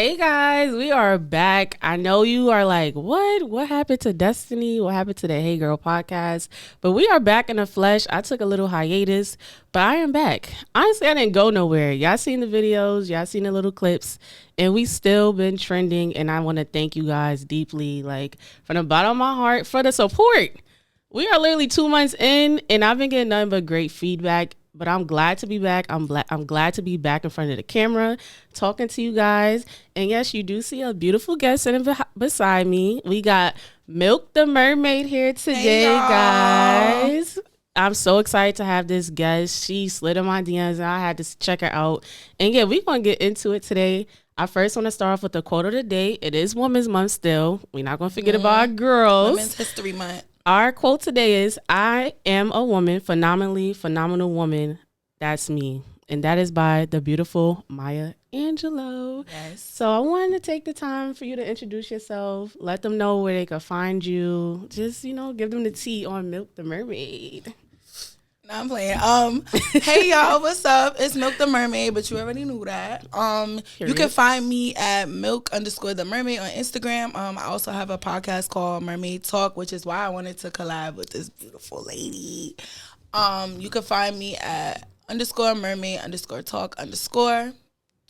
Hey guys, we are back. I know you are like, what happened to Destiny? What happened to the Hey Girl podcast? But we are back in the flesh. I took a little hiatus, but I am back. Honestly, I didn't go nowhere. Y'all seen the videos, y'all seen the little clips, and we still been trending. And I want to thank you guys deeply, like from the bottom of my heart, for the support. We are literally 2 months in, and I've been getting nothing but great feedback. But I'm glad to be back. I'm glad to be back in front of the camera, talking to you guys. And yes, you do see a beautiful guest sitting beside me. We got MilktheMermaid here today, guys. I'm so excited to have this guest. She slid in my DMs, and I had to check her out. And yeah, we're going to get into it today. I first want to start off with the quote of the day. It is Women's Month still. We're not going to forget about our girls. Women's History Month. Our quote today is, I am a woman, phenomenal woman. That's me. And that is by the beautiful Maya Angelou. Yes. So I wanted to take the time for you to introduce yourself. Let them know where they can find you. Just, give them the tea on MilktheMermaid. No, I'm playing. Hey y'all, what's up? It's MilktheMermaid, but you already knew that. You can find me at milk_the_mermaid on Instagram. I also have a podcast called Mermaid Talk, which is why I wanted to collab with this beautiful lady. You can find me at _mermaid_talk_.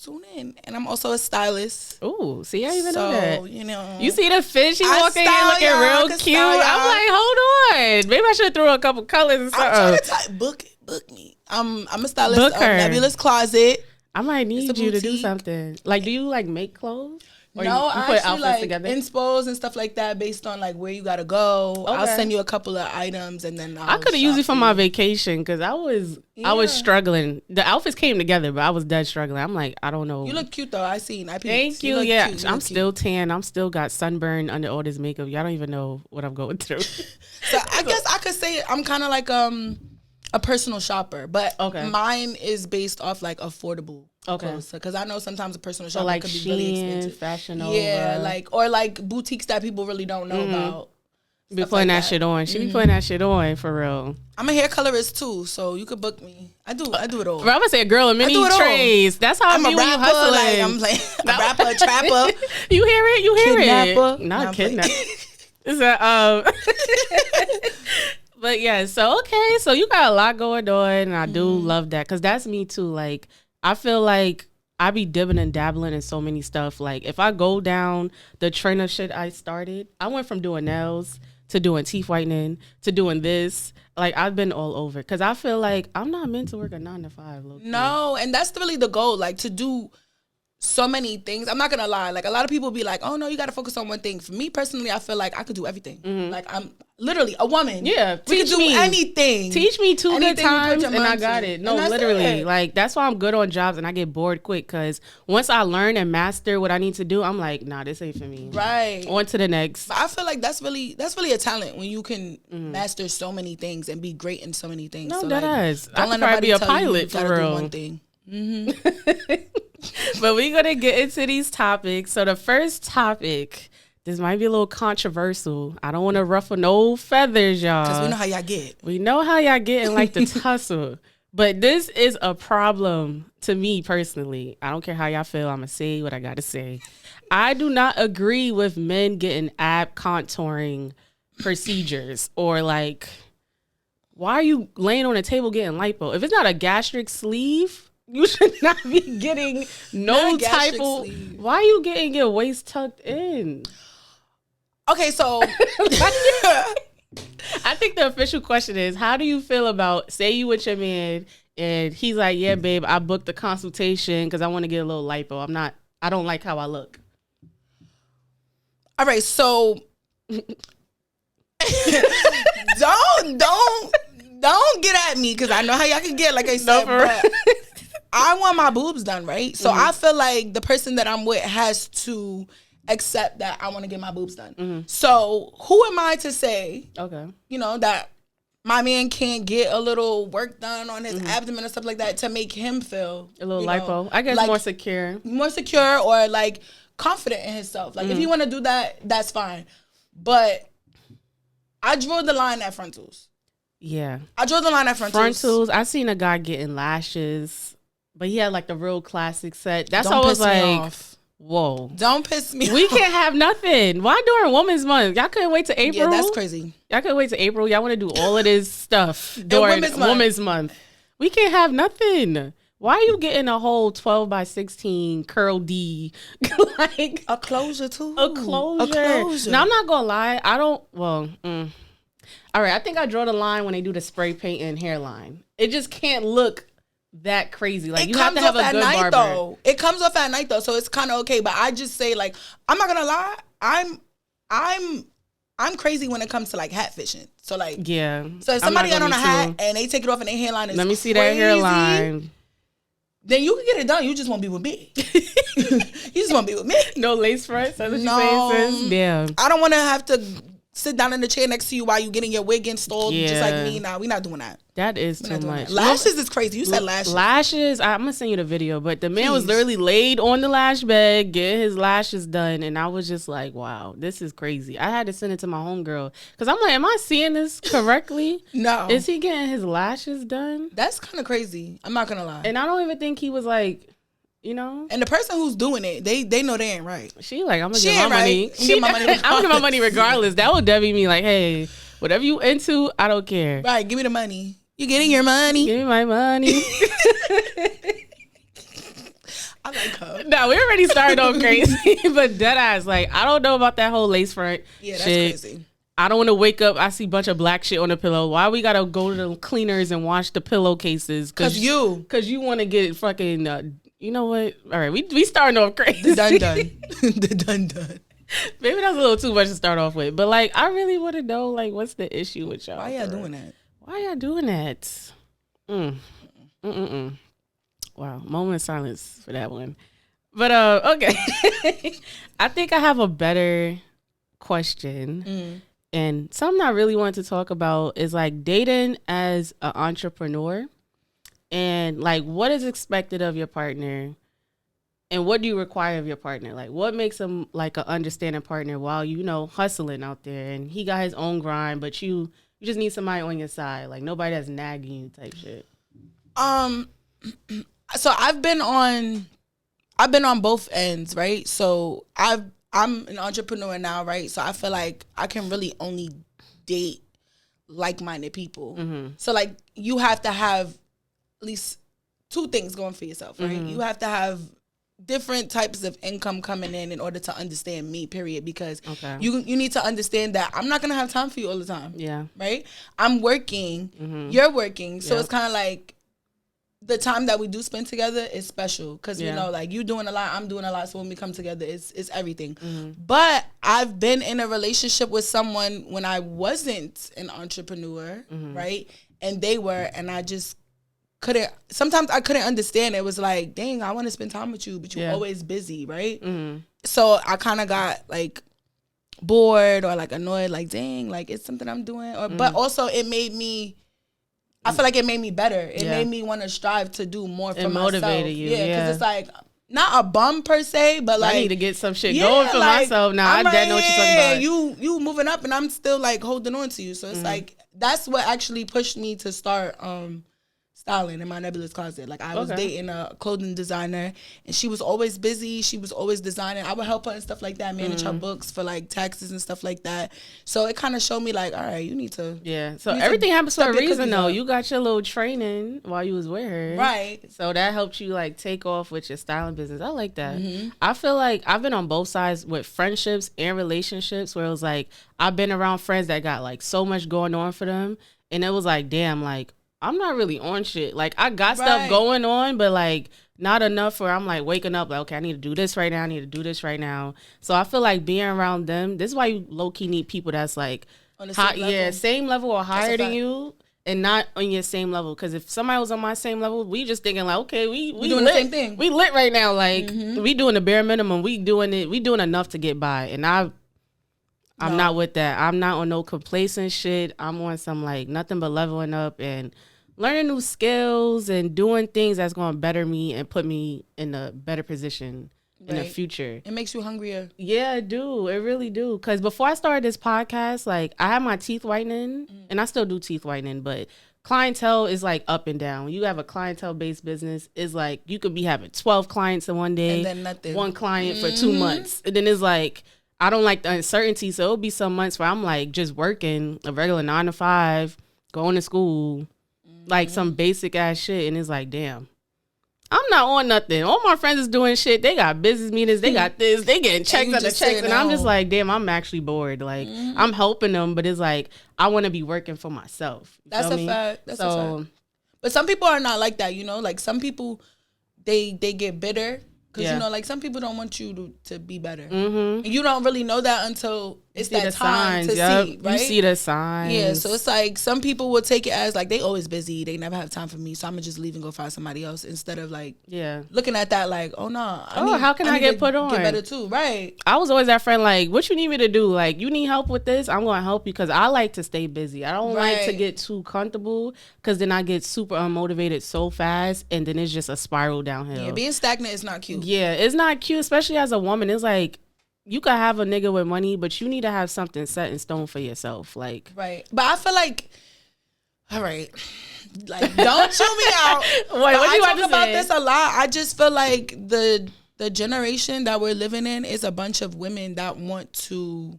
Tune in. And I'm also a stylist. Ooh, see, I even know that. You see the fish? She walking in looking real cute. I'm like, hold on. Maybe I should throw a couple colors and something. I'm trying to book me. I'm a stylist of Nebulous Closet. I might need you to do something. Like, do you make clothes? Or no, you I actually inspos and stuff like that based on where you gotta go. Okay. I'll send you a couple of items and then I could have used it for my vacation because I was struggling. The outfits came together, but I was dead struggling. I'm like, I don't know. You look cute though. Thank you. Yeah, I'm still tan. I'm still got sunburn under all this makeup. Y'all don't even know what I'm going through. So I guess I could say I'm kind of like a personal shopper, but mine is based off affordable. Clothes, because I know sometimes a personal shopper could be really expensive. Fashion Nova. Yeah, or boutiques that people really don't know about. Be putting that shit on. She be putting that shit on for real. I'm a hair colorist too, so you could book me. I do it all. But I'm gonna say a girl in many trades. That's how I'm a rapper. I'm like a rapper, a trapper. You hear it? You hear kidnapper. It? Not kidnapper. Is that But yeah, so you got a lot going on, and I do love that because that's me too. I feel like I be dibbing and dabbling in so many stuff. If I go down the train of shit I started, I went from doing nails to doing teeth whitening to doing this. I've been all over because I feel like I'm not meant to work a 9 to 5. No, and that's really the goal. To do so many things. I'm not gonna lie. A lot of people be like, "Oh no, you gotta focus on one thing." For me personally, I feel like I could do everything. I'm literally a woman. Yeah, we could do anything. Teach me 2 good times, and I got it. No, literally, that's why I'm good on jobs, and I get bored quick. Because once I learn and master what I need to do, I'm like, nah, this ain't for me. Right. On to the next. But I feel like that's really a talent when you can master so many things and be great in so many things. No, so, that is. I could probably be a pilot for real. Do one thing. But we're going to get into these topics. So the first topic, this might be a little controversial. I don't want to ruffle no feathers, y'all. Because we know how y'all get. We know how y'all get in the tussle. But this is a problem to me personally. I don't care how y'all feel. I'm going to say what I got to say. I do not agree with men getting ab contouring procedures or why are you laying on a table getting lipo? If it's not a gastric sleeve, you should not be getting no type of sleeve. Why are you getting your waist tucked in? Okay, so I think the official question is, how do you feel about, say you with your man and he's like, yeah, babe, I booked the consultation because I want to get a little lipo. I don't like how I look. All right, so don't get at me because I know how y'all can get, like I said, but I want my boobs done, right? So I feel like the person that I'm with has to accept that I want to get my boobs done. So who am I to say, that my man can't get a little work done on his abdomen and stuff like that to make him feel a little lipo? I guess more secure or confident in himself. If you want to do that, that's fine. But I drew the line at frontals. Yeah. I drew the line at frontals. I seen a guy getting lashes, but he had the real classic set. That's always Whoa. Don't piss me off. We can't have nothing. Why during Women's Month? Y'all couldn't wait to April? Yeah, that's crazy. Y'all couldn't wait to April? Y'all want to do all of this stuff during Women's Month. We can't have nothing. Why are you getting a whole 12 by 16 curl D? Like a closure too. A closure. Now I'm not gonna lie. I don't. Well, all right. I think I draw the line when they do the spray paint and hairline. It just can't look that crazy. Like you have to have a good barber. Though. It comes off at night though, so it's kind of okay. But I just say like I'm not gonna lie. I'm crazy when it comes to like hat fishing. So like yeah. So if somebody got on a hat and they take it off and their hairline is let me see that hairline. Then you can get it done. You just won't be with me. You just won't be with me. No lace fronts. That's what you're saying, sis? Yeah. I don't want to have to sit down in the chair next to you while you getting your wig installed. Yeah. Just like me. Nah, we're not doing that. That is too much. Lashes is crazy. You said lashes. Lashes. I'm going to send you the video. But the man was literally laid on the lash bed, getting his lashes done. And I was just like, wow, this is crazy. I had to send it to my homegirl. Because I'm like, am I seeing this correctly? No. Is he getting his lashes done? That's kind of crazy. I'm not going to lie. And I don't even think he was like, you know. And the person who's doing it, they know they ain't right. She like, I'm going to give my money. I'm going to give my money regardless. That would definitely me like, hey, whatever you into, I don't care. Right, give me the money. You getting your money? Give me my money. I like her. No, we already started off crazy, but dead ass. Like, I don't know about that whole lace front. Yeah, that's shit. crazy. I don't want to wake up. I see a bunch of black shit on the pillow. Why we gotta go to the cleaners and wash the pillowcases? Because you want to get fucking. You know what? All right, we starting off crazy. The done. Maybe that's a little too much to start off with, but like, I really want to know like what's the issue with y'all? Why y'all doing that? Why y'all doing that? Wow, moment of silence for that one. But okay. I think I have a better question. And something I really wanted to talk about is like dating as an entrepreneur and like what is expected of your partner and what do you require of your partner? Like what makes him like an understanding partner while you know hustling out there and he got his own grind, but you just need somebody on your side, like nobody that's nagging you type shit. So I've been on both ends, right? So I'm an entrepreneur now, right? So I feel like I can really only date like-minded people. So like you have to have at least two things going for yourself, right? You have to have different types of income coming in order to understand me, period, because you need to understand that I'm not going to have time for you all the time. Yeah. Right? I'm working, you're working, so it's kind of like the time that we do spend together is special because, you know, like you doing a lot, I'm doing a lot, so when we come together, it's everything. But I've been in a relationship with someone when I wasn't an entrepreneur, right? And they were, and I just sometimes I couldn't understand. It was like, dang, I want to spend time with you, but you're always busy, right? So I kind of got like bored or like annoyed, like, dang, like it's something I'm doing. Or but also it made me, I feel like it made me better. It made me want to strive to do more for myself. It motivated you. Yeah, because it's like, not a bum per se, but like, I need to get some shit going for myself now. I don't know what you're talking about. You moving up and I'm still like holding on to you. So it's like, that's what actually pushed me to start styling in my nebulous closet. Like I was dating a clothing designer and she was always busy. She was always designing. I would help her and stuff like that, manage her books for like taxes and stuff like that. So it kind of showed me like, all right, you need to. Yeah. So everything happens for a reason though. You got your little training while you was with her. Right. So that helped you like take off with your styling business. I like that. I feel like I've been on both sides with friendships and relationships where it was like, I've been around friends that got like so much going on for them. And it was like, damn, like, I'm not really on shit. Like, I got stuff going on, but, like, not enough where I'm, like, waking up, like, okay, I need to do this right now. I need to do this right now. So I feel like being around them, this is why you low-key need people that's, like, on the same level. Yeah, same level or higher than you and not on your same level. Because if somebody was on my same level, we just thinking, like, okay, we doing the same thing. We lit right now. Like, we doing the bare minimum. We doing enough to get by. And I'm not with that. I'm not on no complacent shit. I'm on some, like, nothing but leveling up and learning new skills and doing things that's going to better me and put me in a better position in the future. It makes you hungrier. Yeah, it do. It really do. Because before I started this podcast, like, I had my teeth whitening, and I still do teeth whitening, but clientele is like up and down. When you have a clientele based business, it's like you could be having 12 clients in one day, and then nothing. One client for 2 months, and then it's like I don't like the uncertainty. So it'll be some months where I'm like just working a regular 9 to 5, going to school, like some basic ass shit, and it's like, damn, I'm not on nothing. All my friends is doing shit. They got business meetings. They got this. They getting checks after checks. And I'm just like, damn, I'm actually bored. Like, I'm helping them, but it's like, I want to be working for myself. That's a fact. That's a fact. But some people are not like that, you know? Like, some people, they get bitter. Because, you know, like, some people don't want you to be better. And you don't really know that until it's that time to see, right? You see the signs. Yeah, so it's like some people will take it as, like, they always busy. They never have time for me, so I'm going to just leave and go find somebody else instead of, like, looking at that like, oh, no. How can I get put on? Get better, too, right. I was always that friend, like, what you need me to do? Like, you need help with this? I'm going to help you because I like to stay busy. I don't like to get too comfortable because then I get super unmotivated so fast, and then it's just a spiral downhill. Yeah, being stagnant is not cute. Yeah, it's not cute, especially as a woman. It's like, you could have a nigga with money, but you need to have something set in stone for yourself. Like, right. But I feel like, all right, like, don't chew me out. Wait, what do you talk about this a lot. I just feel like the generation that we're living in is a bunch of women that want to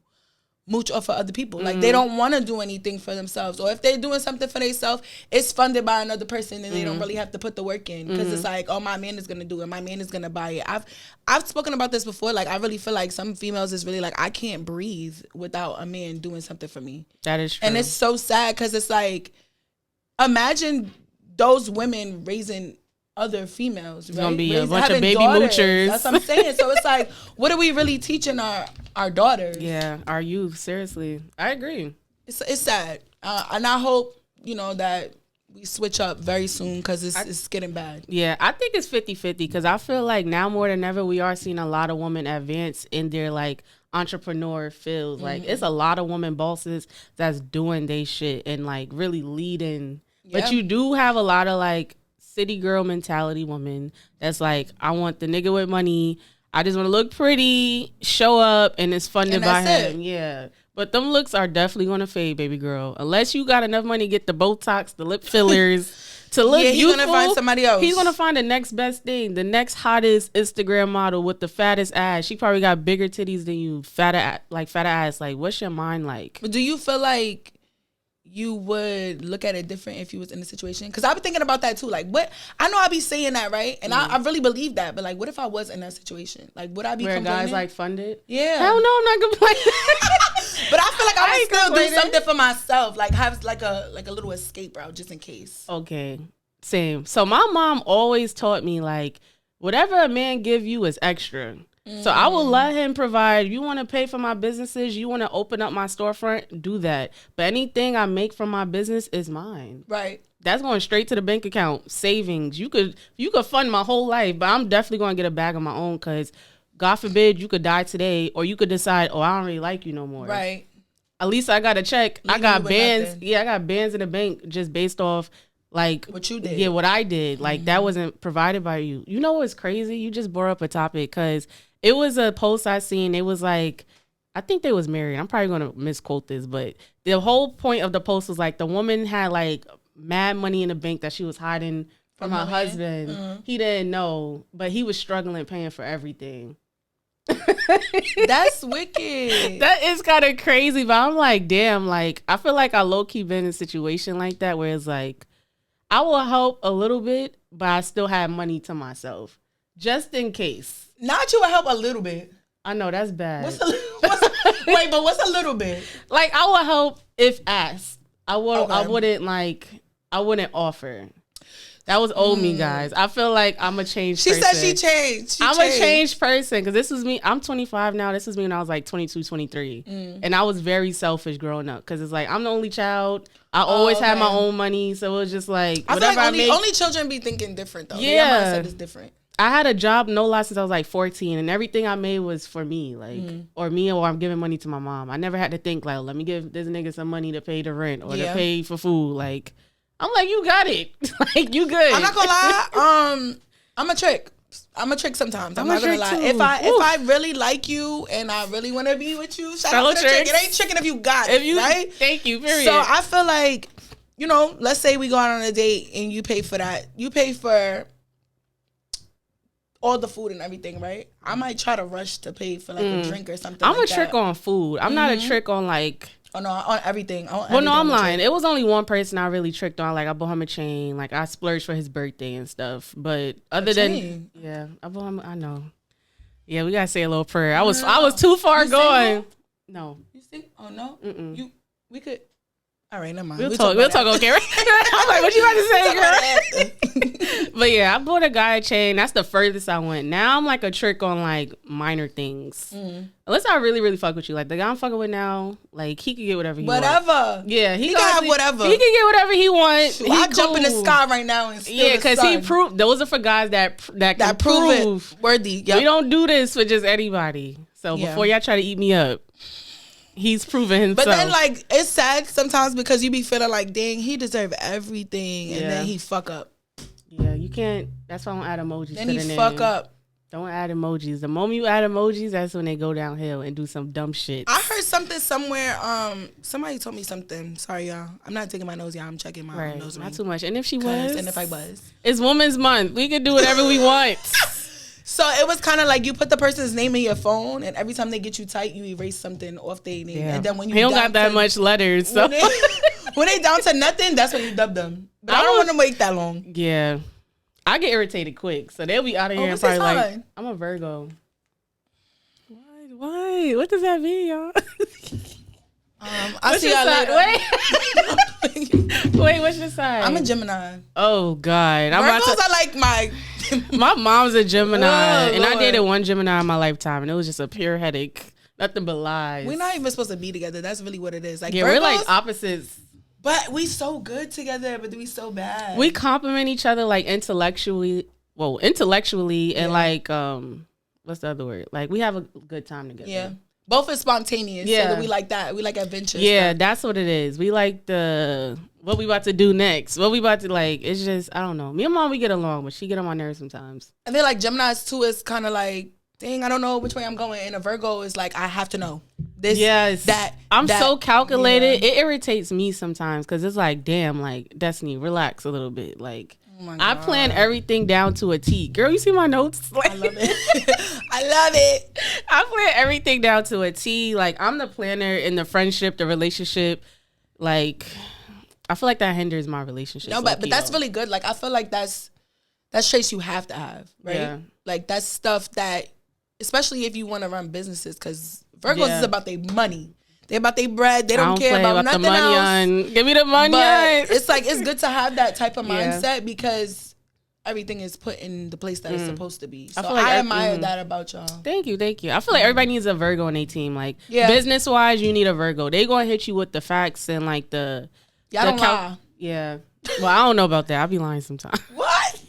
mooch off of other people. Like, they don't want to do anything for themselves. Or if they're doing something for themselves, it's funded by another person and they don't really have to put the work in. Because it's like, oh, my man is going to do it. My man is going to buy it. I've spoken about this before. Like, I really feel like some females is really like, I can't breathe without a man doing something for me. That is true. And it's so sad because it's like, imagine those women raising other females, right? It's gonna be a bunch of baby moochers. That's what I'm saying. So it's like, what are we really teaching our daughters? Yeah, our youth. Seriously, I agree. It's sad, and I hope, you know, that we switch up very soon because it's getting bad. Yeah, I think it's 50-50 because I feel like now more than ever we are seeing a lot of women advance in their like entrepreneur fields. Like, it's a lot of women bosses that's doing they shit and like really leading. Yeah. But you do have a lot of like city girl mentality woman that's like, I want the nigga with money. I just want to look pretty, show up, and it's funded by him. Yeah. But them looks are definitely going to fade, baby girl. Unless you got enough money to get the Botox, the lip fillers, to look youthful. He's going to find somebody else. He's going to find the next best thing, the next hottest Instagram model with the fattest ass. She probably got bigger titties than you, fatter ass. Like, what's your mind like? But do you feel like you would look at it different if you was in a situation? Because I've been thinking about that too. Like, what? I know I be saying that, right? And I really believe that. But like, what if I was in that situation? Like, would I be where complaining? Guys like funded? Yeah. Hell no, I'm not complaining. But I feel like I would still do something for myself. Like, have like a little escape route just in case. Okay, same. So my mom always taught me like, whatever a man give you is extra. So I will let him provide. You want to pay for my businesses? You want to open up my storefront? Do that. But anything I make from my business is mine. Right. That's going straight to the bank account. Savings. You could fund my whole life, but I'm definitely going to get a bag of my own because God forbid you could die today, or you could decide, oh, I don't really like you no more. Right. At least I got a check. I got bands. Nothing. Yeah, I got bands in the bank just based off like what you did. Yeah, what I did. Like that wasn't provided by you. You know what's crazy? You just brought up a topic because it was a post I seen. It was like, I think they was married. I'm probably going to misquote this, but the whole point of the post was like the woman had like mad money in the bank that she was hiding from her husband. He didn't know, but he was struggling paying for everything. That's wicked. That is kind of crazy, but I'm like, damn, like I feel like I low-key been in a situation like that where it's like, I will help a little bit, but I still have money to myself. Just in case. Not you would help a little bit. I know that's bad. What's a little bit? Like I would help if asked. I wouldn't offer. That was old me, guys. I feel like I'm a changed person. She said she changed. I'm a changed person because this was me. I'm 25 now. This was me when I was like 22, 23. And I was very selfish growing up because it's like I'm the only child. I always had my own money. So it was just like, I feel like only children be thinking different though. Yeah. Their mindset is different. I had a job, no lie, since I was like 14, and everything I made was for me, like, or I'm giving money to my mom. I never had to think like, let me give this nigga some money to pay the rent or to pay for food. Like, I'm like, you got it, like you good. I'm not gonna lie, I'm a trick. I'm a trick sometimes. I'm not gonna lie. Too. If I really like you and I really want to be with you, shout out to the trick. It ain't tricking if you got it, right? Thank you. Period. So I feel like you know, let's say we go out on a date and you pay for that. You pay for all the food and everything, right? I might try to rush to pay for like a drink or something. I'm a trick on food. I'm not a trick on like. Oh no, on everything. Well, no, I'm lying. It was only one person I really tricked on. Like I bought him a chain. Like I splurged for his birthday and stuff. But other than I bought him. I know. Yeah, we gotta say a little prayer. I was too far going. No. You see? Oh no. We could. All right, never mind. We'll talk. Okay, right? I'm like, what you about to say, girl? But yeah, I bought a guy a chain. That's the furthest I went. Now I'm like a trick on like minor things. Unless I really, really fuck with you. Like the guy I'm fucking with now, like he can get whatever he wants. Yeah, he can have whatever. He can get whatever he wants. I'll jump in the sky right now and steal because he proved. Those are for guys that can prove it worthy. Yep. We don't do this for just anybody. So before y'all try to eat me up. He's proven himself. But then, like, it's sad sometimes because you be feeling like, dang, he deserve everything, and then he fuck up. Yeah, you can't. That's why I don't add emojis. Then he fuck up. Don't add emojis. The moment you add emojis, that's when they go downhill and do some dumb shit. I heard something somewhere. Somebody told me something. Sorry, y'all. I'm not taking my nose, y'all. I'm checking my nose ring. Not too much. And if she was, and if I was, it's Women's Month. We can do whatever we want. So it was kind of like you put the person's name in your phone, and every time they get you tight, you erase something off their name. And then when you don't got that much letters, so when they down to nothing, that's when you dub them. But I don't want to wait that long. Yeah, I get irritated quick, so they'll be out of here and probably like, I'm a Virgo. Why? What does that mean, y'all? I'll see y'all later. Wait, what's your sign? I'm a Gemini. Oh God, Virgos are like my mom's a Gemini, and I dated one Gemini in my lifetime, and it was just a pure headache. Nothing but lies. We're not even supposed to be together. That's really what it is. Like, yeah, Virgos, we're like opposites. But we so good together, but we so bad. We complement each other like intellectually, and like what's the other word? Like we have a good time together. Yeah. Both is spontaneous. Yeah. So that we like that. We like adventure. Yeah, stuff. That's what it is. We like what we about to do next. What we about to like. It's just, I don't know. Me and Mom, we get along, but she get on my nerves sometimes. And then like Geminis too is kind of like, dang, I don't know which way I'm going. And a Virgo is like, I have to know. This, that. I'm so calculated. Yeah. It irritates me sometimes because it's like, damn, like, Destiny, relax a little bit. Like, I plan everything down to a T. Girl, you see my notes? Like, I love it. I love it. I plan everything down to a T. Like, I'm the planner in the friendship, the relationship. Like, I feel like that hinders my relationship. No, but that's really good. Like, I feel like that's traits you have to have, right? Yeah. Like, that's stuff that, especially if you want to run businesses, because Virgos is about their money. They about their bread. They don't care about nothing else. Give me the money. But it's like, it's good to have that type of mindset because everything is put in the place that it's supposed to be. So I admire that about y'all. Thank you. I feel like everybody needs a Virgo in their team. Like business wise, you need a Virgo. They gonna hit you with the facts and like the. Y'all don't lie. Yeah. Well, I don't know about that. I'll be lying sometimes. What?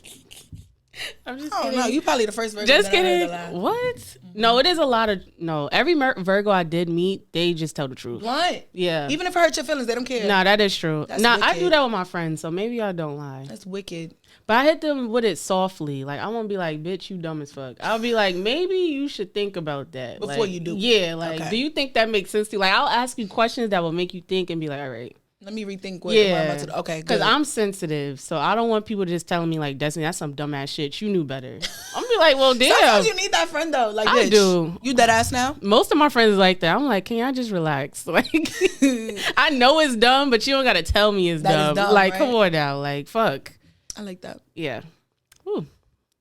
I'm just kidding. No, you probably the first Virgo. Just kidding. What? Mm-hmm. No, it is a lot of every Virgo I did meet, they just tell the truth. What? Yeah. Even if it hurts your feelings, they don't care. Nah, that is true. Nah, I do that with my friends, so maybe I don't lie. That's wicked. But I hit them with it softly. Like, I won't be like, bitch, you dumb as fuck. I'll be like, maybe you should think about that. Before you do. Yeah, like, do you think that makes sense to you? Like, I'll ask you questions that will make you think and be like, all right. Let me rethink what I'm about to do. Okay, good. Because I'm sensitive, so I don't want people just telling me, like, Destiny, that's some dumbass shit. You knew better. I'm gonna be like, well, damn. Sometimes you need that friend, though. Like, I do. You dead ass now? Most of my friends is like that. I'm like, can y'all just relax? Like, I know it's dumb, but you don't gotta tell me it's dumb. Like, right? Come on now. Like, fuck. I like that. Yeah. Ooh.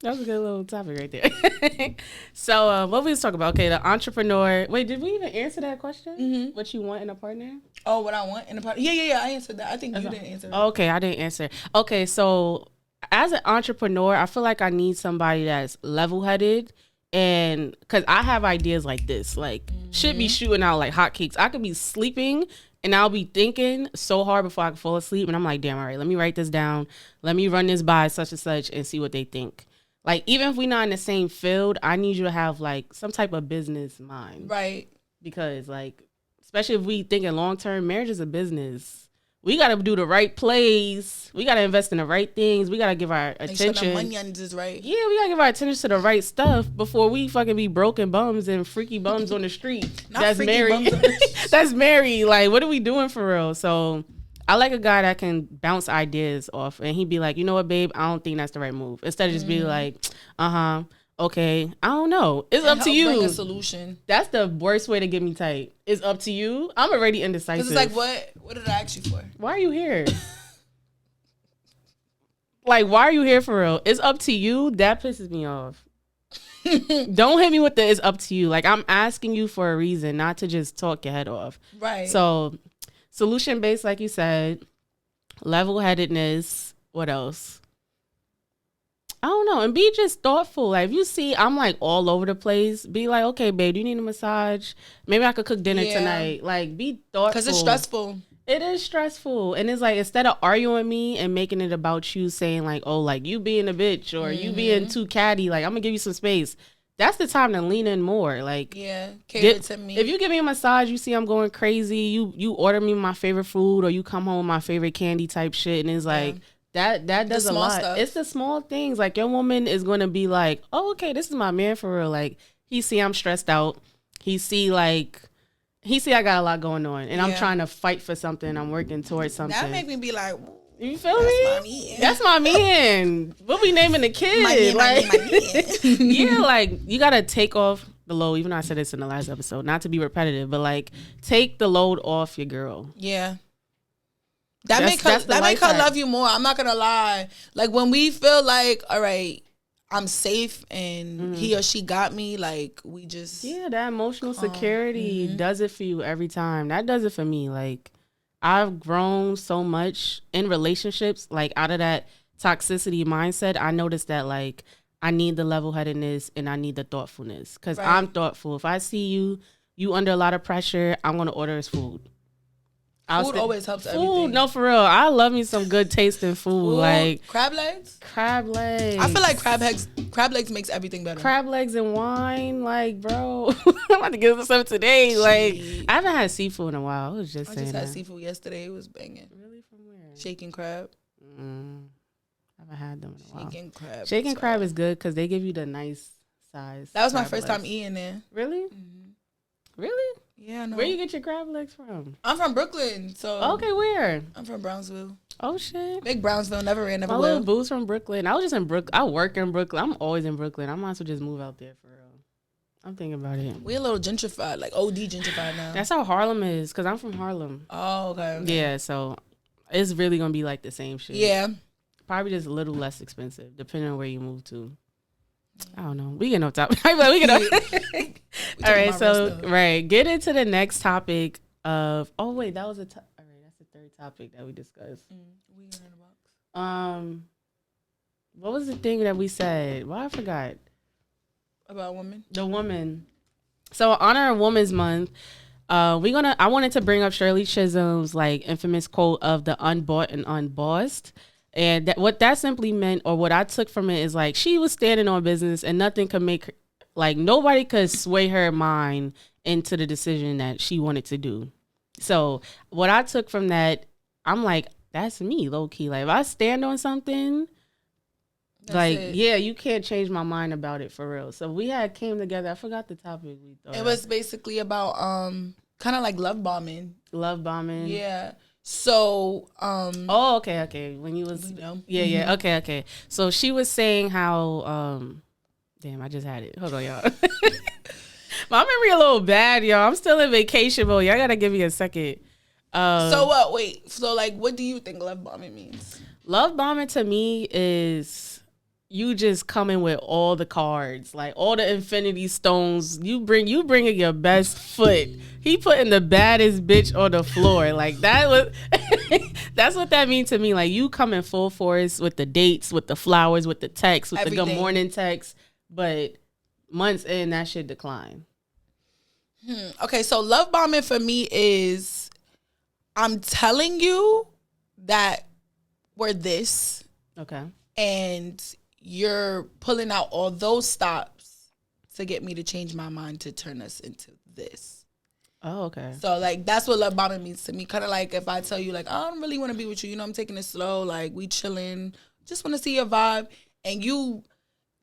That was a good little topic right there. So, what we was talking about? Okay, the entrepreneur. Wait, did we even answer that question? Mm-hmm. What you want in a partner? Oh, what I want in a partner? Yeah. I answered that. I think you didn't answer that. Okay, I didn't answer. Okay, so as an entrepreneur, I feel like I need somebody that's level-headed, and because I have ideas like this, like should be shooting out like hotcakes. I could be sleeping and I'll be thinking so hard before I can fall asleep, and I'm like, damn, all right, let me write this down. Let me run this by such and such and see what they think. Like, even if we're not in the same field, I need you to have, like, some type of business mind. Right. Because, like, especially if we thinking long-term, marriage is a business. We got to do the right plays. We got to invest in the right things. We got to give our attention. Make sure the money is right. Yeah, we got to give our attention to the right stuff before we fucking be broken bums and freaky bums on the street. Not that's married. That's married. Like, what are we doing for real? So, I like a guy that can bounce ideas off, and he'd be like, you know what, babe, I don't think that's the right move. Instead of just being like, okay, I don't know. It's up to you. Bring a solution. That's the worst way to get me tight. It's up to you. I'm already indecisive. Because it's like, what did I ask you for? Why are you here? Like, why are you here for real? It's up to you. That pisses me off. Don't hit me with the it's up to you. Like, I'm asking you for a reason, not to just talk your head off. Right. So, solution based, like you said, level headedness. What else? I don't know. And be just thoughtful. Like, if you see I'm like all over the place, be like, okay, babe, do you need a massage? Maybe I could cook dinner tonight. Like, be thoughtful. Because it's stressful. It is stressful. And it's like, instead of arguing me and making it about you, saying like, oh, like you being a bitch or you being too catty, like I'm gonna give you some space. That's the time to lean in more. Like, cater to me. If you give me a massage, you see I'm going crazy, you order me my favorite food or you come home with my favorite candy type shit, and it's like that does a lot. Stuff. It's the small things. Like, your woman is gonna be like, oh, okay, this is my man for real. Like, he see I'm stressed out. He see I got a lot going on, and I'm trying to fight for something. I'm working towards something. That make me be like, you feel me? That's my man. What we naming the kid? My man. Yeah, like, you gotta take off the load. Even though I said this in the last episode, not to be repetitive, but like, take the load off your girl. Yeah. That make her love you more. I'm not gonna lie. Like, when we feel like, all right, I'm safe and he or she got me, like, we just that emotional security does it for you every time. That does it for me. Like, I've grown so much in relationships, like, out of that toxicity mindset. I noticed that, like, I need the level-headedness and I need the thoughtfulness, because I'm thoughtful. If I see you under a lot of pressure, I'm gonna order us food. Food always helps everything. No, for real. I love me some good tasting food. Like, crab legs. I feel like crab legs makes everything better. Crab legs and wine, like, bro. I'm about to get some today. Like, I haven't had seafood in a while. I just had seafood yesterday. It was banging. Really? From where? Shaking crab. I haven't had them in a while. Shaking crab is good because they give you the nice size. That was my first time eating there. Really? Mm-hmm. Really? Yeah, I know. Where you get your crab legs from? I'm from Brooklyn, so. Okay, where? I'm from Brownsville. Oh, shit. Big Brownsville, never ran, never will. My little boo's from Brooklyn. I was just in Brooklyn. I work in Brooklyn. I'm always in Brooklyn. I might as well just move out there for real. I'm thinking about it. We a little gentrified, like OD gentrified now. That's how Harlem is, because I'm from Harlem. Oh, okay. Yeah, so it's really going to be like the same shit. Yeah. Probably just a little less expensive, depending on where you move to. I don't know. We get no topic. we get no. All right, so get into the next topic of. Oh wait, that was all right, that's the third topic that we discussed. We in the box. What was the thing that we said? Well, I forgot. About women. The woman. So, honor of Women's Month. I wanted to bring up Shirley Chisholm's like infamous quote of the unbought and unbossed. And what that simply meant, or what I took from it, is like, she was standing on business and nothing could make her, like, nobody could sway her mind into the decision that she wanted to do. So what I took from that, I'm like, that's me, low key. Like, if I stand on something, you can't change my mind about it for real. So we came together. I forgot the topic we thought. It was basically about kind of like love bombing. Love bombing. Yeah. So, okay. When you was, okay. So she was saying how, damn, I just had it. Hold on, y'all. My memory a little bad, y'all. I'm still in vacation mode. Y'all gotta give me a second. So what? Wait. So like, what do you think love bombing means? Love bombing to me is you just coming with all the cards, like all the infinity stones. You bringing your best foot. He putting the baddest bitch on the floor. Like, that was, that's what that means to me. Like, you coming full force with the dates, with the flowers, with the text, with everything. The good morning text. But months in, that shit decline. Okay, so love bombing for me is, I'm telling you that we're this. Okay. And you're pulling out all those stops to get me to change my mind to turn us into this. Oh, okay. So, like, that's what love bombing means to me. Kind of like if I tell you, like, I don't really want to be with you. You know, I'm taking it slow. Like, we chilling. Just want to see your vibe. And you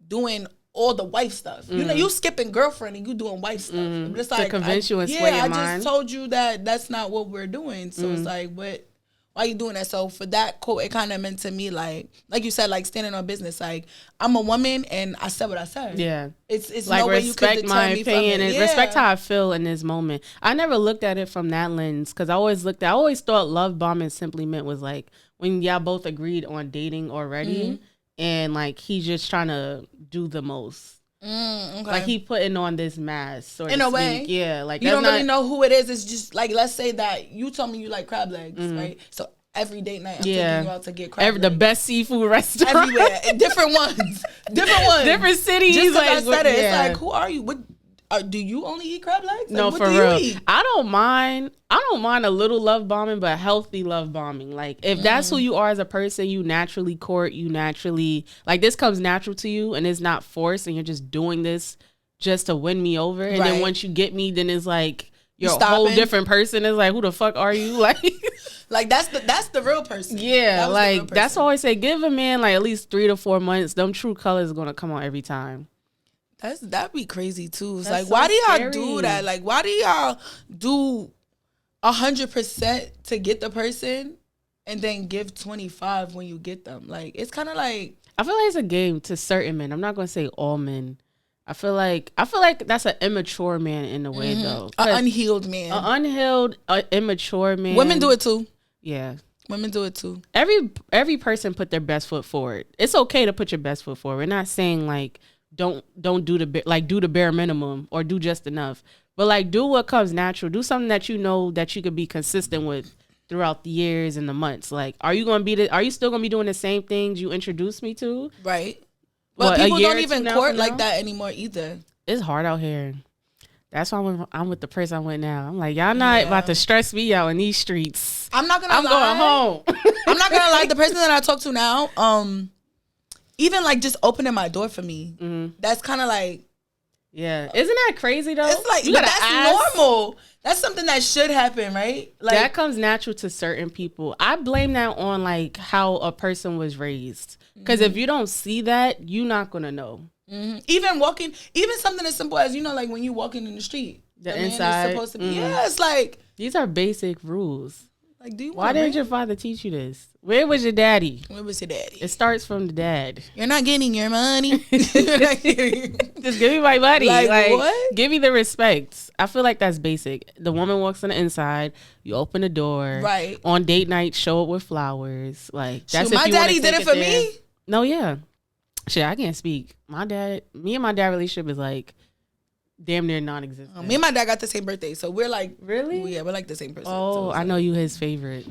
doing all the wife stuff. You know, you skipping girlfriend and you doing wife stuff. Just like, to convince you and sway your mind. I just told you that that's not what we're doing. So it's like, why Why you doing that? So for that quote, it kind of meant to me like you said, like standing on business. Like I'm a woman and I said what I said. Yeah. It's like no way you could respect my opinion and respect how I feel in this moment. I never looked at it from that lens because I always thought love bombing simply meant was like when y'all both agreed on dating already and like he's just trying to do the most. Okay. Like he putting on this mask sort in of a way. Yeah, like you don't really know who it is. It's just like, let's say that you told me you like crab legs, right? So every date night I'm taking you out to get crab legs. The best seafood restaurant everywhere. Different ones different cities. Just like I said it, it's like, who are you? What do you only eat crab legs? Like, no, what for do real. You eat? I don't mind a little love bombing, but healthy love bombing. Like if that's who you are as a person, you naturally court, you naturally like this comes natural to you and it's not forced and you're just doing this just to win me over. And then once you get me, then it's like you're a whole different person. It's like, who the fuck are you? Like like that's the real person. Yeah, like that's why I always say give a man like at least 3 to 4 months. Them true colors gonna come on every time. That'd be crazy too. It's like, why do y'all do that? Like, why do y'all do 100% to get the person and then give 25 when you get them? Like, it's kind of like, I feel like it's a game to certain men. I'm not gonna say all men. I feel like that's an immature man in a way though. An unhealed man. An unhealed, immature man. Women do it too. Yeah. Women do it too. Every person put their best foot forward. It's okay to put your best foot forward. We're not saying like don't do do the bare minimum or do just enough. But like do what comes natural. Do something that you know that you could be consistent with throughout the years and the months. Like are you still gonna be doing the same things you introduced me to? Right. But people don't even court like that anymore either. It's hard out here. That's why I'm with the person I'm with now. I'm like, y'all not about to stress me out in these streets. I'm not gonna lie. I'm going home. I'm not gonna lie. The person that I talk to now, even like just opening my door for me, that's kind of like, yeah. Isn't that crazy though? It's like, but that's normal. That's something that should happen, right? Like that comes natural to certain people. I blame that on like how a person was raised. Because if you don't see that, you're not gonna know. Even something as simple as, like when you walking in the street, the inside is supposed to be. Yeah, it's like these are basic rules. Like, why didn't your father teach you this? Where was your daddy? Where was your daddy? It starts from the dad. You're not getting your money. Just give me my money. Like what? Give me the respect. I feel like that's basic. The woman walks on the inside. You open the door. Right. On date night, show up with flowers. Like that's my daddy did it for me. No, yeah. Shit, I can't speak. Me and my dad relationship is like damn near non-existent. Me and my dad got the same birthday, so we're like, really? Yeah, we're like the same person. Oh, I know you his favorite.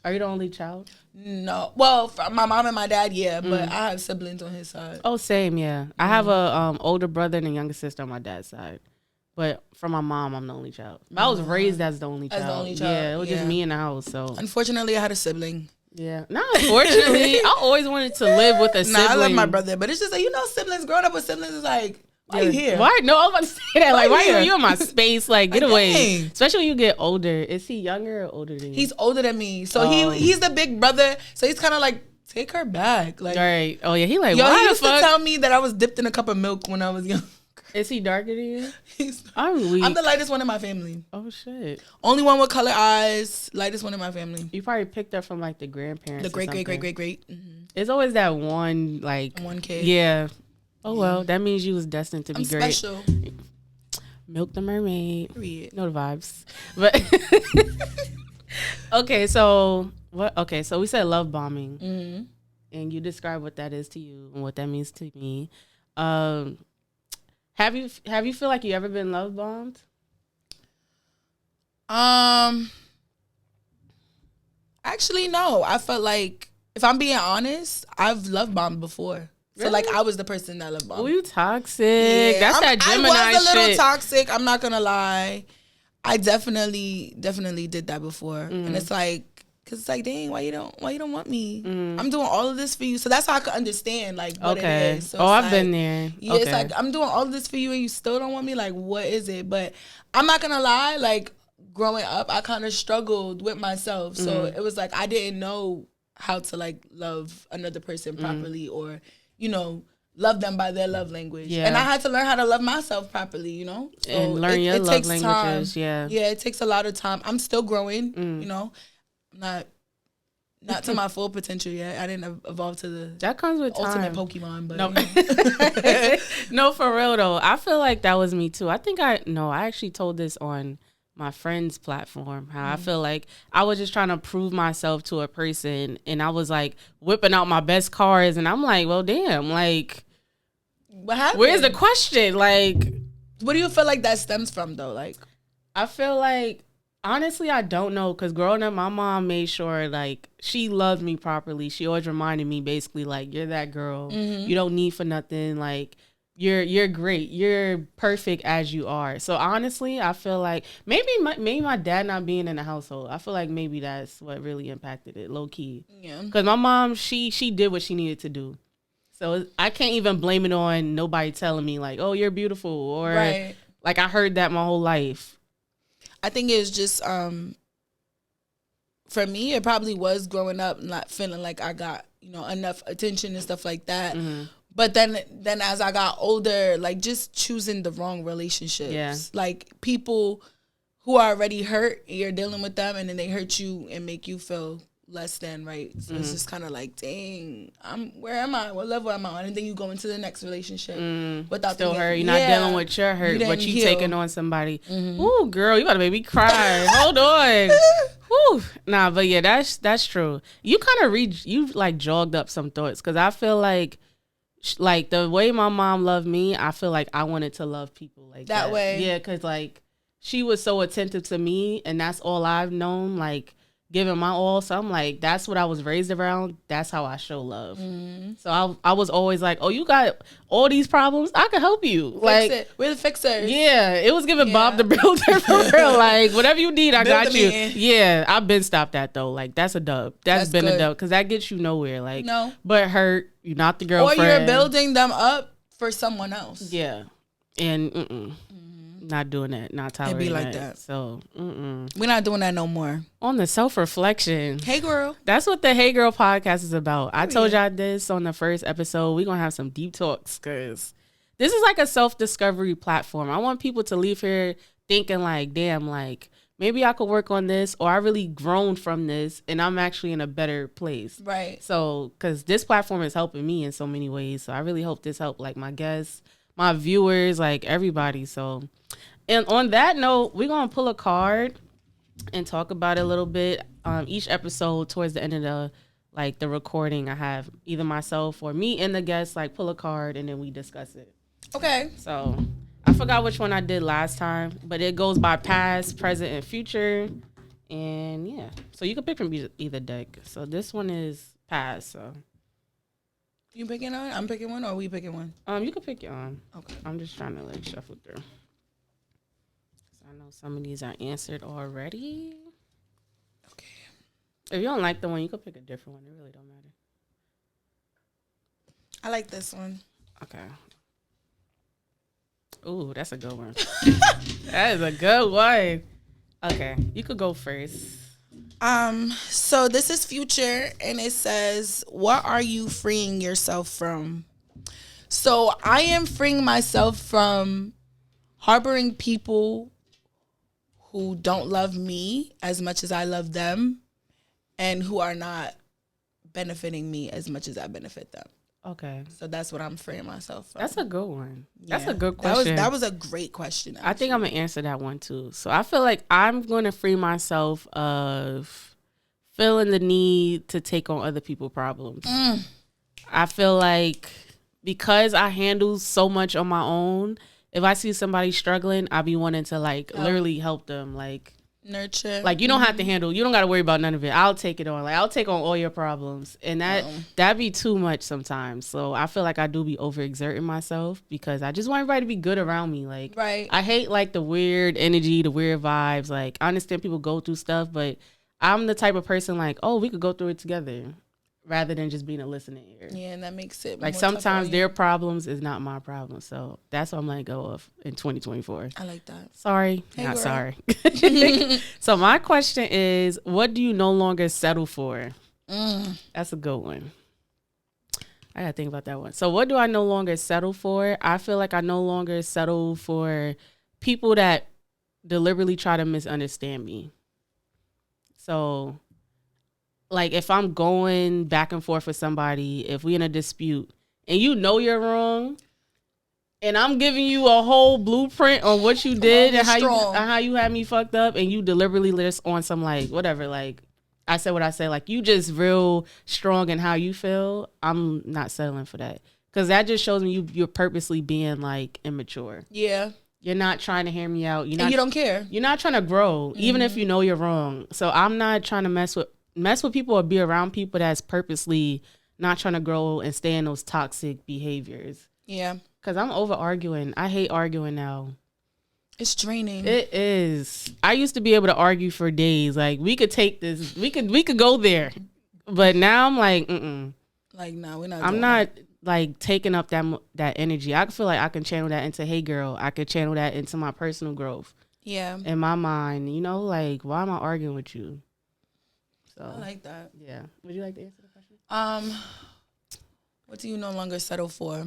Are you the only child? No. Well, my mom and my dad, yeah, but I have siblings on his side. Oh, same, yeah. I have a older brother and a younger sister on my dad's side. But from my mom, I'm the only child. I was raised as the only child. As the only child. Yeah, it was just me in the house. So unfortunately, I had a sibling. Yeah. No, unfortunately, I always wanted to live with a sibling. I love my brother, but it's just like, siblings, growing up with siblings is like, why are you here? Why? No, I was about to say that. Like, why are you in my space? Like, get away. Dang. Especially when you get older. Is he younger or older than you? He's older than me. So he's the big brother. So he's kind of like, take her back. Like, right. Oh, yeah. He like, he used to tell me that I was dipped in a cup of milk when I was young. Is he darker than you? I'm weak. I'm the lightest one in my family. Oh, shit. Only one with color eyes. Lightest one in my family. You probably picked up from, like, the grandparents. The great. Mm-hmm. It's always that one, like. One kid. Yeah. Oh, well, that means you was destined to be great. Special. MilktheMermaid. Period. No vibes. But okay, so what? Okay, so we said love bombing, and you describe what that is to you and what that means to me. Have you feel like you ever been love bombed? Actually, no. I felt like, if I'm being honest, I've love bombed before. Really? So, like, I was the person that love bombed. Oh, you toxic. Yeah, that's that Gemini shit. I was a little toxic. I'm not going to lie. I definitely did that before. And it's like, because it's like, dang, why you don't want me? I'm doing all of this for you. So that's how I could understand, like, what it is. So I've been there. Yeah, it's like, I'm doing all of this for you and you still don't want me? Like, what is it? But I'm not going to lie. Like, growing up, I kind of struggled with myself. So it was like, I didn't know how to, like, love another person properly or, love them by their love language. Yeah. And I had to learn how to love myself properly, So and learn your love languages, time. Yeah, it takes a lot of time. I'm still growing, I'm not Not to my full potential yet. I didn't evolve to the that comes with ultimate time. Pokemon, but no. No, for real though. I feel like that was me too. I think I actually told this on my friend's platform, how I feel like I was just trying to prove myself to a person, and I was like whipping out my best cards, and I'm like, well, damn, like, what happened? Where's the question? Like, what do you feel like that stems from though? Like, I feel like, honestly, I don't know, because growing up, my mom made sure, like, she loved me properly. She always reminded me, basically, like, you're that girl. You don't need for nothing. Like, you're great. You're perfect as you are. So, honestly, I feel like maybe my dad not being in the household, I feel like maybe that's what really impacted it, low-key. Yeah. Because my mom, she did what she needed to do. So, I can't even blame it on nobody telling me, like, oh, you're beautiful. Or, like, I heard that my whole life. I think it's just for me, it probably was growing up not feeling like I got, enough attention and stuff like that. But then as I got older, like, just choosing the wrong relationships. Yeah. Like, people who are already hurt, you're dealing with them, and then they hurt you and make you feel less than, right? So it's just kind of like, dang, where am I? What level am I on? And then you go into the next relationship without still hurt. You're not dealing with your hurt, but you taking on somebody. Ooh, girl, you about to make me cry. Hold on. Whew. Nah, but yeah, that's true. You kind of you like jogged up some thoughts, because I feel like the way my mom loved me, I feel like I wanted to love people like that way. Yeah, because like she was so attentive to me, and that's all I've known, like giving my all. So I'm like, that's what I was raised around. That's how I show love. So I was always like, oh, you got all these problems, I can help you. Like, fix it. We're the fixers. Yeah, it was giving Bob the Builder for real. Like, whatever you need, I got you. Yeah, I've been stopped that though. Like, that's a dub. That's been good. A dub, because that gets you nowhere. Like, no, but hurt. You're not the girlfriend. Or you're building them up for someone else. Yeah, and not doing that. Not tolerating it be like that. So we're not doing that no more. On the self-reflection. Hey, girl. That's what the Hey Girl podcast is about. I told y'all this on the first episode. We're going to have some deep talks, because this is like a self-discovery platform. I want people to leave here thinking like, damn, like, maybe I could work on this, or I really grown from this, and I'm actually in a better place. Right. So, because this platform is helping me in so many ways. So I really hope this helped, like, my guests, my viewers, like, everybody. So, and on that note, we're going to pull a card and talk about it a little bit. Each episode, towards the end of the recording, I have either myself or me and the guests, like, pull a card, and then we discuss it. Okay. So I forgot which one I did last time, but it goes by past, present, and future. And yeah, so you can pick from either deck. So this one is past. So you picking one? I'm picking one, or are we picking one? You can pick your own. Okay. I'm just trying to like shuffle through. So I know some of these are answered already. Okay. If you don't like the one, you can pick a different one. It really don't matter. I like this one. Okay. Ooh, that's a good one. That is a good one. Okay, you could go first. So this is future, and it says, what are you freeing yourself from? So I am freeing myself from harboring people who don't love me as much as I love them, and who are not benefiting me as much as I benefit them. Okay. So that's what I'm freeing myself from. That's a good one. That's a good question. That was a great question, actually. I think I'm going to answer that one too. So I feel like I'm going to free myself of feeling the need to take on other people's problems. I feel like because I handle so much on my own, if I see somebody struggling, I'll be wanting to like literally help them, like nurture. Like, you don't have to handle, you don't got to worry about none of it. I'll take it on. Like, I'll take on all your problems. And that'd be too much sometimes. So I feel like I do be overexerting myself, because I just want everybody to be good around me. Like, I hate like the weird energy, the weird vibes. Like, I understand people go through stuff, but I'm the type of person like, oh, we could go through it together, rather than just being a listening ear. Yeah, and that makes it like sometimes their problems is not my problem. So that's what I'm letting go of in 2024. I like that. Sorry, hey, not girl. Sorry. So my question is, what do you no longer settle for? That's a good one. I gotta think about that one. So what do I no longer settle for? I feel like I no longer settle for people that deliberately try to misunderstand me. So like if I'm going back and forth with somebody, if we in a dispute and you know you're wrong, and I'm giving you a whole blueprint on what you did and how you had me fucked up, and you deliberately list on some like whatever, like I said what I said, like you just real strong in how you feel, I'm not settling for that. Because that just shows me you're purposely being like immature. Yeah. You're not trying to hear me out. And you don't care. You're not trying to grow, even if you know you're wrong. So I'm not trying to mess with people or be around people that's purposely not trying to grow and stay in those toxic behaviors. Yeah. Because I'm over arguing. I hate arguing now. It's draining. It is. I used to be able to argue for days. Like, we could take this. We could go there. But now I'm like, Like, no, we're not. I'm not like taking up that energy. I feel like I can channel that into Hey Girl. I could channel that into my personal growth. Yeah. In my mind, you know, like, why am I arguing with you? So I like that. Yeah. Would you like to answer the question? What do you no longer settle for?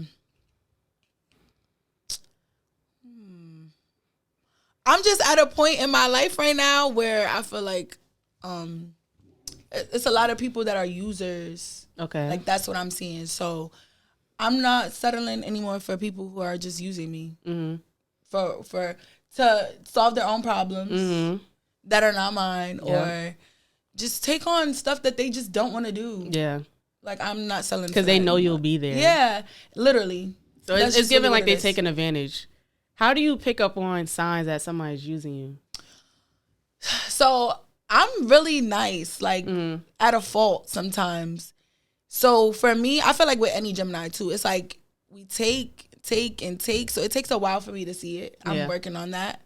I'm just at a point in my life right now where I feel like it's a lot of people that are users. Okay. Like, that's what I'm seeing. So I'm not settling anymore for people who are just using me to solve their own problems that are not mine, or just take on stuff that they just don't want to do. Yeah. Like, I'm not selling because they know you'll be there. Yeah, literally. So it's given like they're taking advantage. How do you pick up on signs that somebody's using you? So I'm really nice, like at a fault sometimes. So for me, I feel like with any Gemini too, it's like we take. So it takes a while for me to see it. I'm working on that.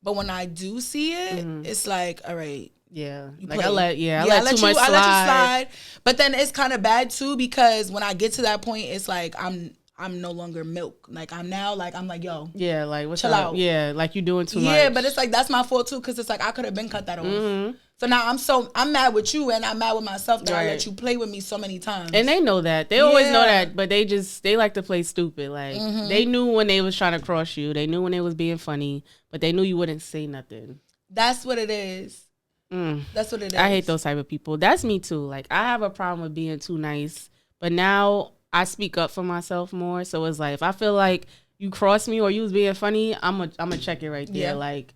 But when I do see it, it's like, all right. Yeah. Like I let too much slide. I let you slide. But then it's kind of bad too, because when I get to that point, it's like I'm no longer milk. Like, I'm like, yo. Yeah, like, what's chill out. Yeah, like, you doing too much. Yeah, but it's like, that's my fault too, because it's like, I could have been cut that off. So now I'm mad with you, and I'm mad with myself that I let you play with me so many times. And they know that. They always know that, but they like to play stupid. Like, they knew when they was trying to cross you. They knew when they was being funny, but they knew you wouldn't say nothing. That's what it is. That's what it is. I hate those type of people. That's me too. Like, I have a problem with being too nice, but now I speak up for myself more. So it's like, if I feel like you crossed me or you was being funny, I'm gonna check it right there. Yeah. Like,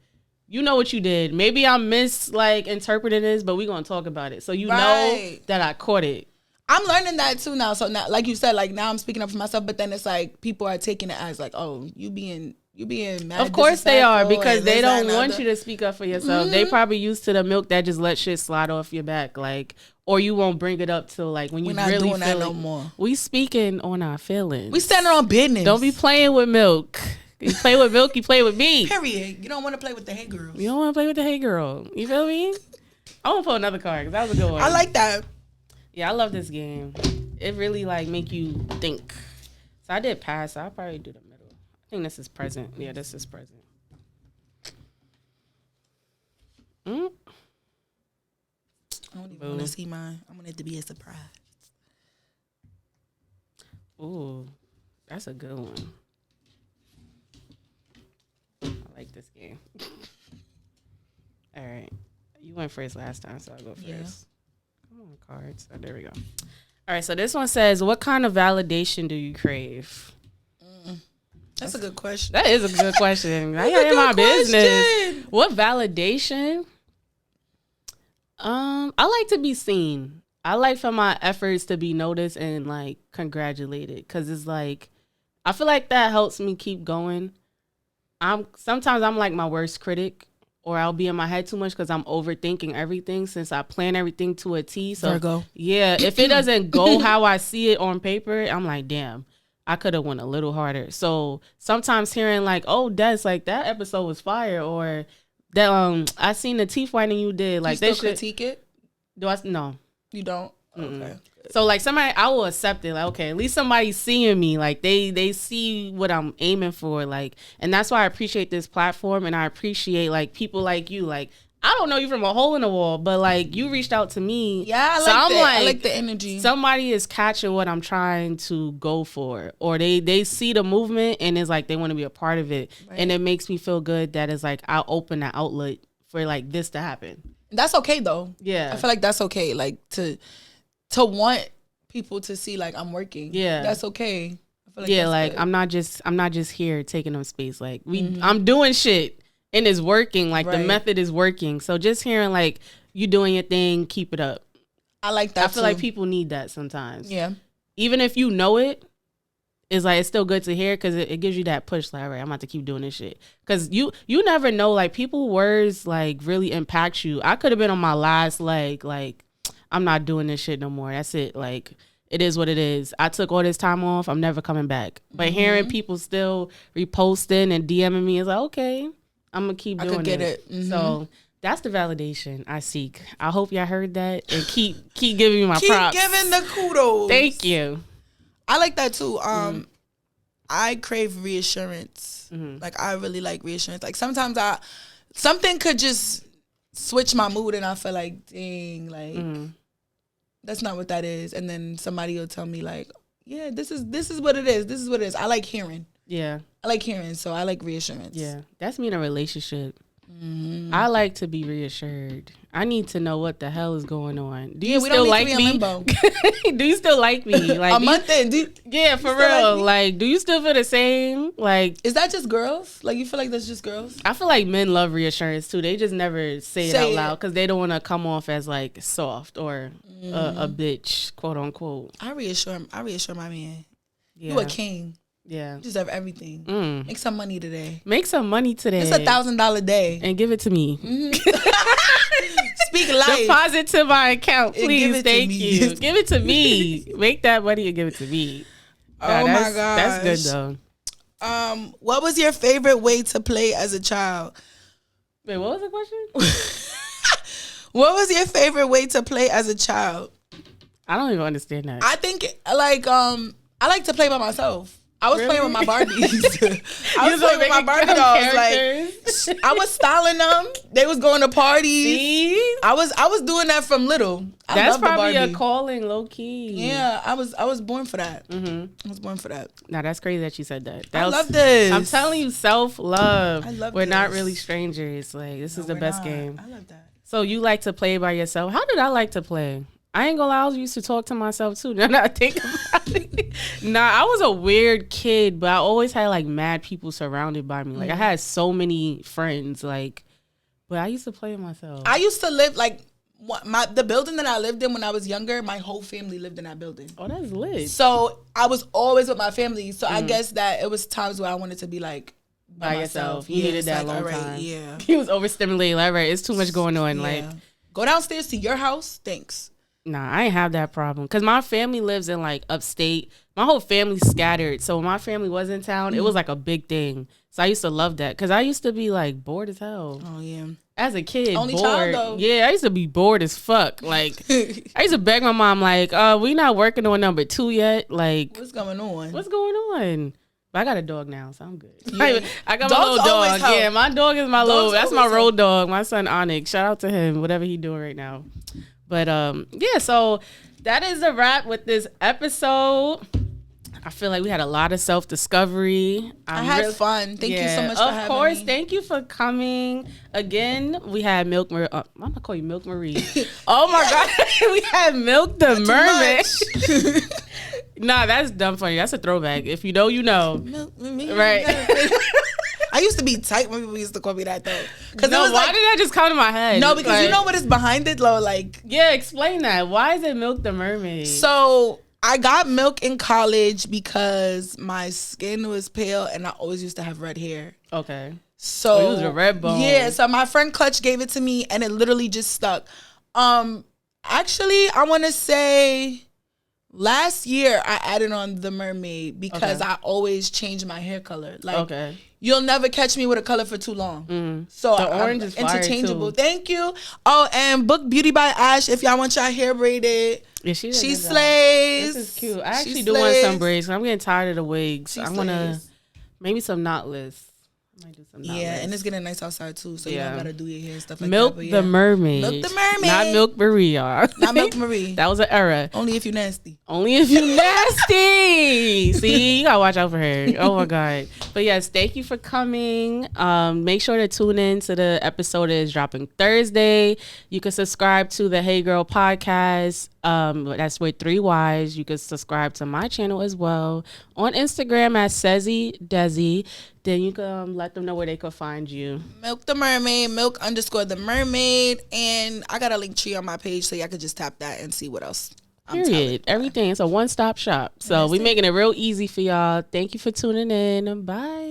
you know what you did. Maybe I interpreting this, but we gonna talk about it. So you know that I caught it. I'm learning that too now. So now, like you said, like, now I'm speaking up for myself, but then it's like people are taking it as like, oh, you being mad. Of course they are, because they don't want you to speak up for yourself. They probably used to the milk that just let shit slide off your back, like, or you won't bring it up till like when you really feel that no more. We speaking on our feelings. We standing on business. Don't be playing with milk. You play with milk, you play with me. Period. You don't want to play with the Hey Girls. You don't want to play with the Hey Girl. You feel me? I want to pull another card because that was a good one. I like that. Yeah, I love this game. It really like make you think. So I did pass. So I'll probably do the middle. I think this is present. Yeah, this is present. I don't even want to see mine. I want it to be a surprise. Ooh, that's a good one. I like this game. All right. You went first last time, so I'll go first. Yeah. Come on, cards. Oh, there we go. All right, so this one says, what kind of validation do you crave? That's a good question. That is a good question. I got in my business. What validation? I like to be seen. I like for my efforts to be noticed and like congratulated, because it's like, I feel like that helps me keep going. Sometimes I'm like my worst critic, or I'll be in my head too much because I'm overthinking everything since I plan everything to a T. So Virgo. Yeah, if it doesn't go how I see it on paper, I'm like, damn, I could have went a little harder. So sometimes hearing like, oh, Des, like that episode was fire, or that I seen the teeth whitening you did. Like, you still critique it? Do I? No, you don't. Okay. So like somebody, I will accept it. Like, okay, at least somebody's seeing me. Like they see what I'm aiming for. Like, and that's why I appreciate this platform, and I appreciate like people like you. Like, I don't know you from a hole in the wall, but like you reached out to me. Yeah, I like the energy. Somebody is catching what I'm trying to go for, or they see the movement and it's like they want to be a part of it, right. And it makes me feel good that it's like I'll open the outlet for like this to happen. That's okay though. Yeah. I feel like that's okay. Like to want people to see like I'm working. Yeah. That's okay. I feel like yeah, that's like good. I'm not just here taking up space. Like I'm doing shit and it's working. Like the method is working. So just hearing like you doing your thing, keep it up. I like that. I feel like people need that sometimes. Yeah. Even if you know it, it's like it's still good to hear because it gives you that push. Like, all right, I'm about to keep doing this shit. Because you never know. Like, people words like really impact you. I could have been on my last leg. Like, I'm not doing this shit no more. That's it. Like, it is what it is. I took all this time off. I'm never coming back. But hearing people still reposting and DMing me is like, okay, I'm gonna keep doing it. I could get it. So that's the validation I seek. I hope y'all heard that and keep giving me my props. Keep giving the kudos. Thank you. I like that too. I crave reassurance. Like I really like reassurance. Like sometimes something could just switch my mood and I feel like, dang, like that's not what that is. And then somebody will tell me like, yeah, this is what it is. This is what it is. I like hearing. Yeah. I like hearing, so I like reassurance. Yeah. That's me in a relationship. I like to be reassured. I need to know what the hell is going on. Do you still like me? Do you still like me? Like a month in? Yeah, for real. Like, do you still feel the same? Like, is that just girls? Like, you feel like that's just girls? I feel like men love reassurance too. They just never say it out loud because they don't want to come off as like soft or a bitch, quote unquote. I reassure my man. Yeah. You a king. Yeah. You deserve everything. Make some money today. Make some money today. It's $1,000 day. And give it to me. Speak life. Deposit to my account, please. Thank you. Give it to me. Make that money and give it to me. Oh my gosh. That's good though. What was your favorite way to play as a child? Wait, what was the question? What was your favorite way to play as a child? I don't even understand that. I think like I like to play by myself. I was playing with my Barbies. I was playing with my Barbie dolls. Like I was styling them. They was going to parties. See? I was doing that from little. That's probably a calling, low key. Yeah, I was born for that. I was born for that. Nah, that's crazy that you said that. I love this. I'm telling you, self-love. I love We're this. not really strangers. Like this is the best game. I love that. So you like to play by yourself? How did I like to play? I ain't gonna lie, I used to talk to myself too. Now that I think about it. Nah, I was a weird kid, but I always had like mad people surrounded by me. Like I had so many friends, like, but I used to play with myself. I used to live like the building that I lived in when I was younger. My whole family lived in that building. Oh, that's lit. So I was always with my family. So I guess that it was times where I wanted to be like by yourself. You needed that long time. Yeah, he was overstimulated. Like, right, it's too much going on. Yeah. Like, go downstairs to your house. Thanks. Nah, I ain't have that problem. Because my family lives in, like, upstate. My whole family's scattered. So when my family was in town, it was, like, a big thing. So I used to love that. Because I used to be, like, bored as hell. Oh, yeah. As a kid, Only bored. child, though. Yeah, I used to be bored as fuck. Like, I used to beg my mom, like, we not working on number 2 yet. Like, what's going on? What's going on? But I got a dog now, so I'm good. Yeah. I got my little dog. Yeah, my dog is my little, that's my road dog. My son, Onyx. Shout out to him, whatever he doing right now. But yeah, so that is a wrap with this episode. I feel like we had a lot of self-discovery. I had fun. Thank you so much for having me. Of course, thank you for coming. Again, we had I'm going to call you Milk Marie. Oh my God. We had MilktheMermaid. Nah, that's dumb funny. That's a throwback. If you know, you know. Right. I used to be tight when people used to call me that though. No, why did that just come to my head? No, because you know what is behind it, though. Like, yeah, explain that. Why is it MilktheMermaid? So I got milk in college because my skin was pale and I always used to have red hair. Okay. So it was a red bone. Yeah. So my friend Clutch gave it to me and it literally just stuck. Actually, I want to say last year I added on the mermaid because I always change my hair color. Like, you'll never catch me with a color for too long. So the orange is interchangeable. Thank you. Oh, and book Beauty by Ash if y'all want y'all hair braided. Yeah, she slays. This is cute. I actually do want some braids. I'm getting tired of the wigs. I want to maybe some knotless. Might do some and it's getting nice outside too, so you don't gotta do your hair and stuff like Milk that. the Mermaid. Milk the Mermaid. Not Milk Marie, y'all. Not Milk Marie. That was an era. Only if you nasty. Only if you nasty. See, you gotta watch out for her. Oh my God. But yes, thank you for coming. Make sure to tune in to the episode that is dropping Thursday. You can subscribe to the Hey Girl podcast. That's with 3 Y's. You can subscribe to my channel as well on Instagram at Sezzy Desi. Then you can let them know where they could find you. Milk the Mermaid, Milk_the_Mermaid, and I got a link tree on my page, so y'all could just tap that and see what else. Period. Everything. It's a one-stop shop. So we're making it real easy for y'all. Thank you for tuning in. Bye.